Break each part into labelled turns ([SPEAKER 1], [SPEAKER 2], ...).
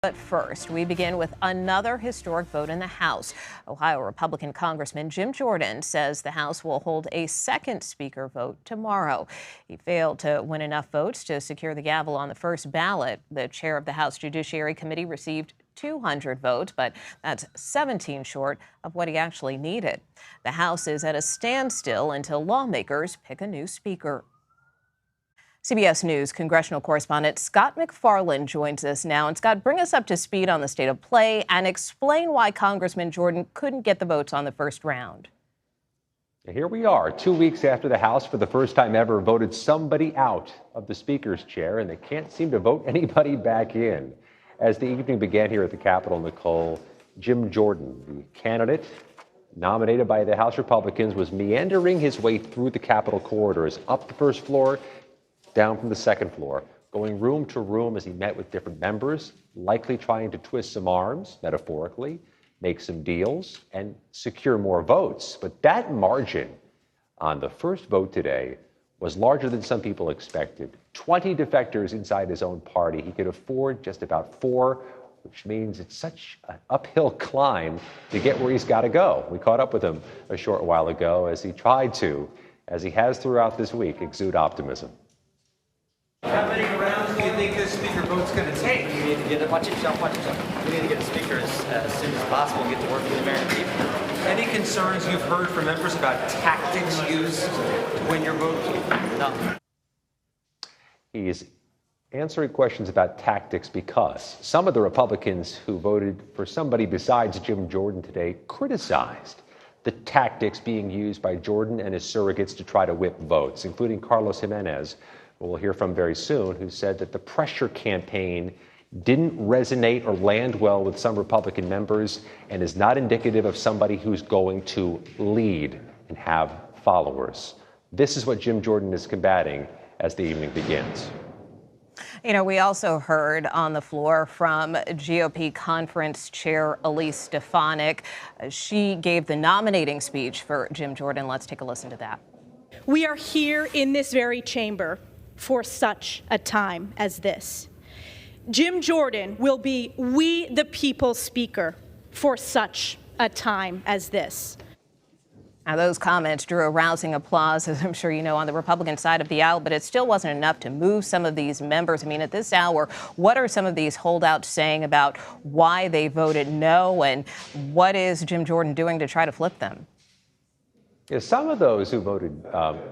[SPEAKER 1] But first, we begin with another historic vote in the House. Ohio Republican Congressman Jim Jordan says the House will hold a second speaker vote tomorrow. He failed to win enough votes to secure the gavel on the first ballot. The chair of the House Judiciary Committee received 200 votes, but that's 17 short of what he actually needed. The House is at a standstill until lawmakers pick a new speaker. CBS News congressional correspondent Scott MacFarlane joins us now. And Scott, bring us up to speed on the state of play and explain why Congressman Jordan couldn't get the votes on the first round.
[SPEAKER 2] Here we are, 2 weeks after the House, for the first time ever, voted somebody out of the Speaker's chair, and they can't seem to vote anybody back in. As the evening began here at the Capitol, Nicole, Jim Jordan, the candidate nominated by the House Republicans, was meandering his way through the Capitol corridors, up the first floor, down from the second floor, going room to room as he met with different members, likely trying to twist some arms, metaphorically, make some deals, and secure more votes. But that margin on the first vote today was larger than some people expected. 20 defectors inside his own party. He could afford just about 4, which means it's such an uphill climb to get where he's got to go. We caught up with him a short while ago as he tried to, as he has throughout this week, exude optimism.
[SPEAKER 3] How many rounds do you think this speaker vote's going to take?
[SPEAKER 4] We need to get watch yourself. We need to get a speaker as soon as possible and get to work for the American people.
[SPEAKER 3] Any concerns you've heard from members about tactics used to win your vote?
[SPEAKER 4] No.
[SPEAKER 2] He's answering questions about tactics because some of the Republicans who voted for somebody besides Jim Jordan today criticized the tactics being used by Jordan and his surrogates to try to whip votes, including Carlos Gimenez, who we'll hear from very soon, who said that the pressure campaign didn't resonate or land well with some Republican members and is not indicative of somebody who's going to lead and have followers. This is what Jim Jordan is combating as the evening begins.
[SPEAKER 1] You know, we also heard on the floor from GOP conference chair Elise Stefanik. She gave the nominating speech for Jim Jordan. Let's take a listen to that.
[SPEAKER 5] We are here in this very chamber for such a time as this. Jim Jordan will be We the People speaker for such a time as this.
[SPEAKER 1] Now, those comments drew a rousing applause, as I'm sure you know, on the Republican side of the aisle, but it still wasn't enough to move some of these members. I mean, at this hour, what are some of these holdouts saying about why they voted no, and what is Jim Jordan doing to try to flip them?
[SPEAKER 2] Yeah, some of those who voted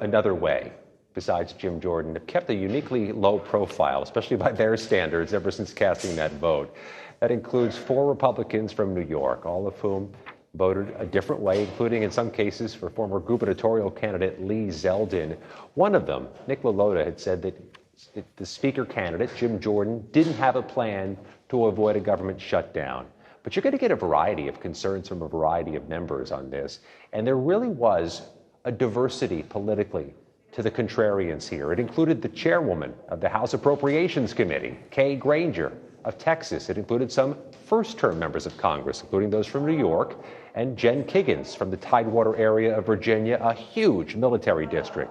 [SPEAKER 2] another way, besides Jim Jordan, have kept a uniquely low profile, especially by their standards, ever since casting that vote. That includes 4 Republicans from New York, all of whom voted a different way, including in some cases for former gubernatorial candidate Lee Zeldin. One of them, Nick LaLota, had said that the speaker candidate, Jim Jordan, didn't have a plan to avoid a government shutdown. But you're going to get a variety of concerns from a variety of members on this. And there really was a diversity politically to the contrarians here. It included the chairwoman of the House Appropriations Committee, Kay Granger of Texas. It included some first-term members of Congress, including those from New York, and Jen Kiggans from the Tidewater area of Virginia, a huge military district.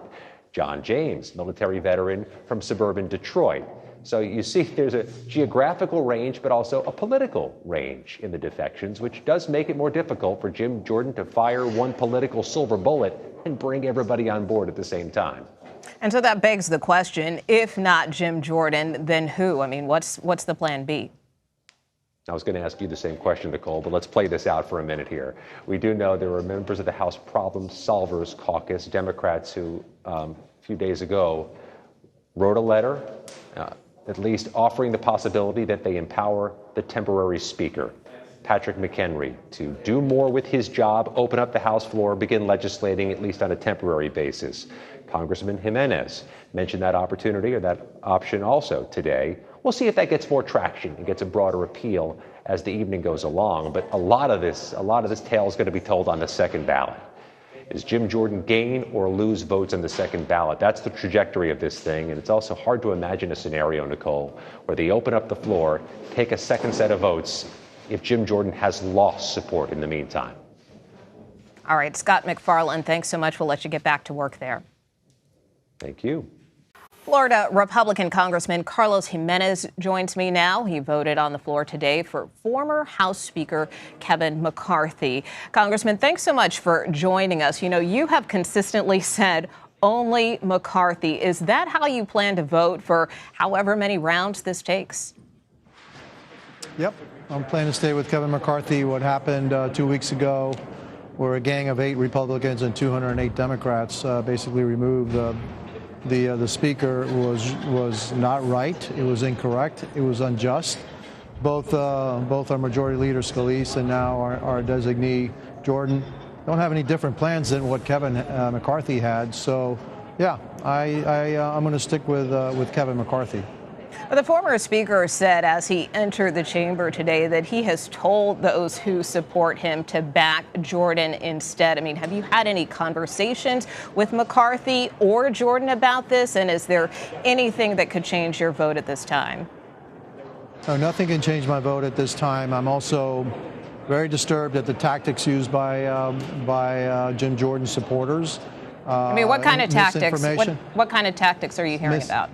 [SPEAKER 2] John James, military veteran from suburban Detroit. So you see there's a geographical range, but also a political range in the defections, which does make it more difficult for Jim Jordan to fire one political silver bullet and bring everybody on board at the same time.
[SPEAKER 1] And so that begs the question, if not Jim Jordan, then who? I mean, what's the plan B?
[SPEAKER 2] I was going to ask you the same question, Nicole, but let's play this out for a minute here. We do know there were members of the House Problem Solvers Caucus, Democrats, who a few days ago wrote a letter, at least offering the possibility that they empower the temporary speaker, Patrick McHenry, to do more with his job, open up the House floor, begin legislating, at least on a temporary basis. Congressman Gimenez mentioned that opportunity or that option also today. We'll see if that gets more traction and gets a broader appeal as the evening goes along. But a lot of this tale is going to be told on the second ballot. Is Jim Jordan gain or lose votes on the second ballot? That's the trajectory of this thing. And it's also hard to imagine a scenario, Nicole, where they open up the floor, take a second set of votes if Jim Jordan has lost support in the meantime.
[SPEAKER 1] All right, Scott MacFarlane, thanks so much. We'll let you get back to work there.
[SPEAKER 2] Thank you.
[SPEAKER 1] Florida Republican Congressman Carlos Gimenez joins me now. He voted on the floor today for former House Speaker Kevin McCarthy. Congressman, thanks so much for joining us. You know, you have consistently said only McCarthy. Is that how you plan to vote for however many rounds this takes?
[SPEAKER 6] Yep, I'm planning to stay with Kevin McCarthy. What happened 2 weeks ago, where a gang of 8 Republicans and 208 Democrats basically removed the speaker was not right. It was incorrect. It was unjust. Both our majority leader Scalise and now our designee Jordan don't have any different plans than what Kevin McCarthy had. So, yeah, I'm going to stick with Kevin McCarthy.
[SPEAKER 1] The former speaker said as he entered the chamber today that he has told those who support him to back Jordan instead. I mean, have you had any conversations with McCarthy or Jordan about this? And is there anything that could change your vote at this time?
[SPEAKER 6] No, nothing can change my vote at this time. I'm also very disturbed at the tactics used by Jim Jordan's supporters.
[SPEAKER 1] I mean, what kind of tactics? What kind of tactics are you hearing about?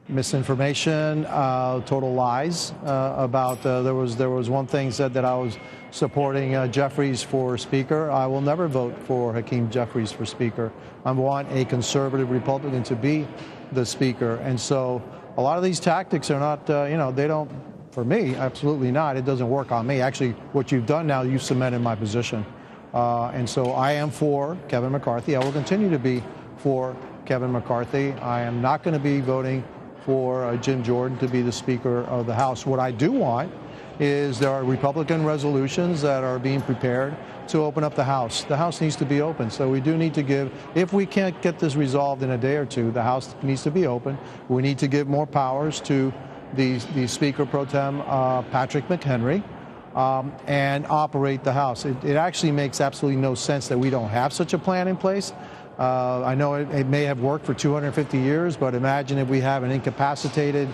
[SPEAKER 6] Misinformation, total lies about there was one thing said that I was supporting Jeffries for Speaker. I will never vote for Hakeem Jeffries for Speaker. I want a conservative Republican to be the Speaker. And so a lot of these tactics are not, they don't, for me, absolutely not. It doesn't work on me. Actually, what you've done now, you've cemented my position. And so I am for Kevin McCarthy. I will continue to be for Kevin McCarthy. I am not going to be voting for Jim Jordan to be the Speaker of the House. What I do want is there are Republican resolutions that are being prepared to open up the House. The House needs to be open. So we do need to give, if we can't get this resolved in a day or two, the House needs to be open. We need to give more powers to the Speaker Pro Tem, Patrick McHenry, and operate the House. It actually makes absolutely no sense that we don't have such a plan in place. I know it may have worked for 250 years, but imagine if we have an incapacitated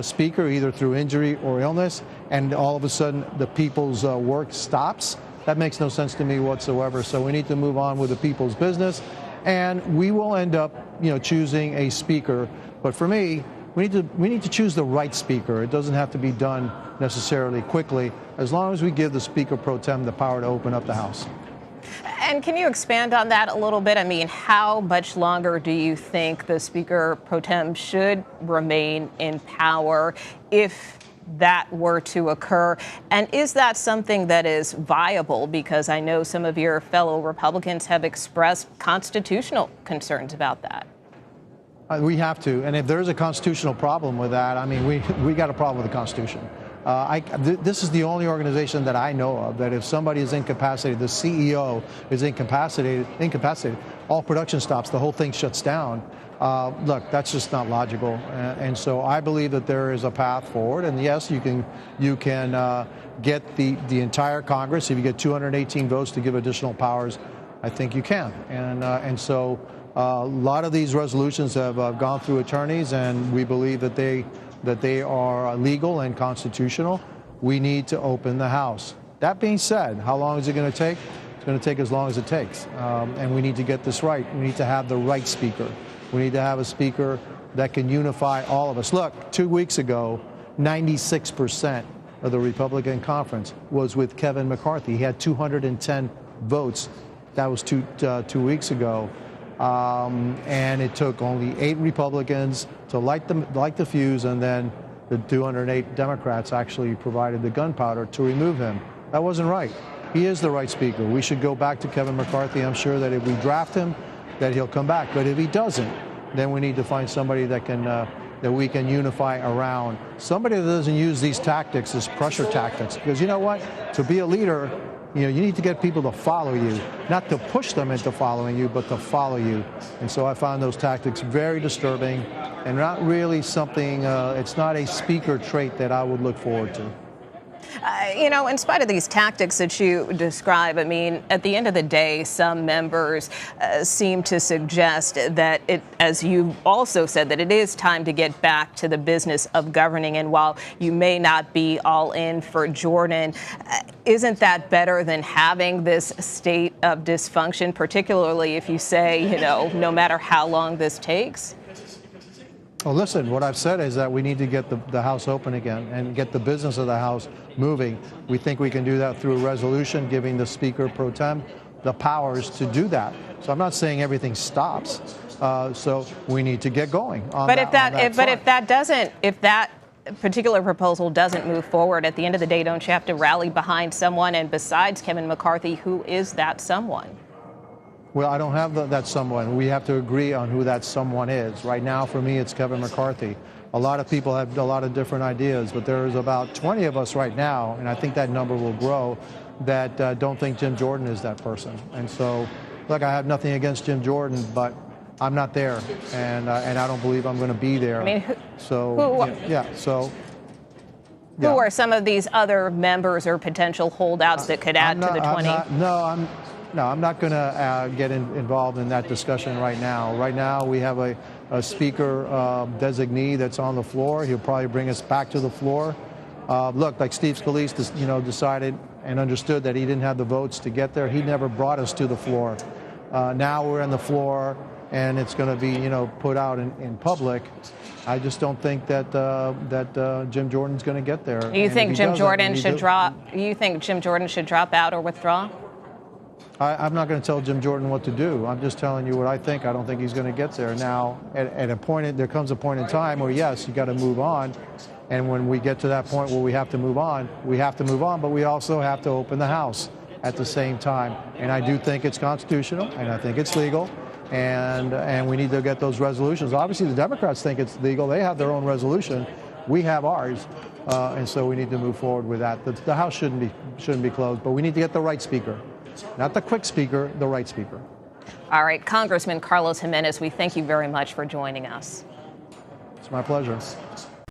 [SPEAKER 6] speaker, either through injury or illness, and all of a sudden the people's work stops. That makes no sense to me whatsoever. So we need to move on with the people's business, and we will end up, choosing a speaker. But for me, we need to choose the right speaker. It doesn't have to be done necessarily quickly, as long as we give the Speaker Pro Tem the power to open up the House.
[SPEAKER 1] And can you expand on that a little bit? I mean, how much longer do you think the Speaker Pro Tem should remain in power if that were to occur? And is that something that is viable? Because I know some of your fellow Republicans have expressed constitutional concerns about that.
[SPEAKER 6] We have to. And if there's a constitutional problem with that, I mean, we got a problem with the Constitution. This is the only organization that I know of that if somebody is incapacitated, the CEO is incapacitated, all production stops, the whole thing shuts down. Look, that's just not logical. And so I believe that there is a path forward. And yes, you can get the entire Congress. If you get 218 votes to give additional powers, I think you can. And so a lot of these resolutions have gone through attorneys, and we believe that they are legal and constitutional. We need to open the House. That being said, how long is it going to take? It's going to take as long as it takes. And we need to get this right. We need to have the right speaker. We need to have a speaker that can unify all of us. Look, 2 weeks ago, 96% of the Republican conference was with Kevin McCarthy. He had 210 votes. That was two weeks ago. And it took only 8 Republicans to light the fuse, and then the 208 Democrats actually provided the gunpowder to remove him. That wasn't right. He is the right speaker. We should go back to Kevin McCarthy. I'm sure that if we draft him, that he'll come back. But if he doesn't, then we need to find somebody that we can unify around. Somebody that doesn't use these tactics, this pressure tactics. Because you know what? To be a leader, you need to get people to follow you, not to push them into following you, but to follow you. And so I found those tactics very disturbing and not really something, it's not a speaker trait that I would look forward to.
[SPEAKER 1] In spite of these tactics that you describe, I mean, at the end of the day, some members seem to suggest that as you also said, that it is time to get back to the business of governing. And while you may not be all in for Jordan, isn't that better than having this state of dysfunction, particularly if you say, no matter how long this takes?
[SPEAKER 6] Well, listen, what I've said is that we need to get the House open again and get the business of the House moving. We think we can do that through a resolution, giving the Speaker pro tem the powers to do that. So I'm not saying everything stops. So we need to get going on
[SPEAKER 1] but
[SPEAKER 6] that.
[SPEAKER 1] If that particular proposal doesn't move forward, at the end of the day, don't you have to rally behind someone? And besides Kevin McCarthy, who is that someone?
[SPEAKER 6] Well, I don't have that someone. We have to agree on who that someone is. Right now, for me, it's Kevin McCarthy. A lot of people have a lot of different ideas, but there's about 20 of us right now, and I think that number will grow, that don't think Jim Jordan is that person. And so, look, I have nothing against Jim Jordan, but I'm not there, and I don't believe I'm going to be there.
[SPEAKER 1] I mean, who are some of these other members or potential holdouts that could add to the 20?
[SPEAKER 6] I'm not going to get involved in that discussion right now. Right now, we have a speaker designee that's on the floor. He'll probably bring us back to the floor. Look, like Steve Scalise, decided and understood that he didn't have the votes to get there. He never brought us to the floor. Now we're on the floor, and it's going to be, put out in public. I just don't think that Jim Jordan's going to get there.
[SPEAKER 1] You think Jim Jordan should drop? You think Jim Jordan should drop out or withdraw?
[SPEAKER 6] I'm not going to tell Jim Jordan what to do. I'm just telling you what I think. I don't think he's going to get there. Now, there comes a point in time where, yes, you got to move on. And when we get to that point where we have to move on, but we also have to open the House at the same time. And I do think it's constitutional, and I think it's legal, and we need to get those resolutions. Obviously, the Democrats think it's legal. They have their own resolution. We have ours, and so we need to move forward with that. The House shouldn't be closed, but we need to get the right speaker. Not the quick speaker, the right speaker.
[SPEAKER 1] All right, Congressman Carlos Gimenez, we thank you very much for joining us.
[SPEAKER 6] It's my pleasure.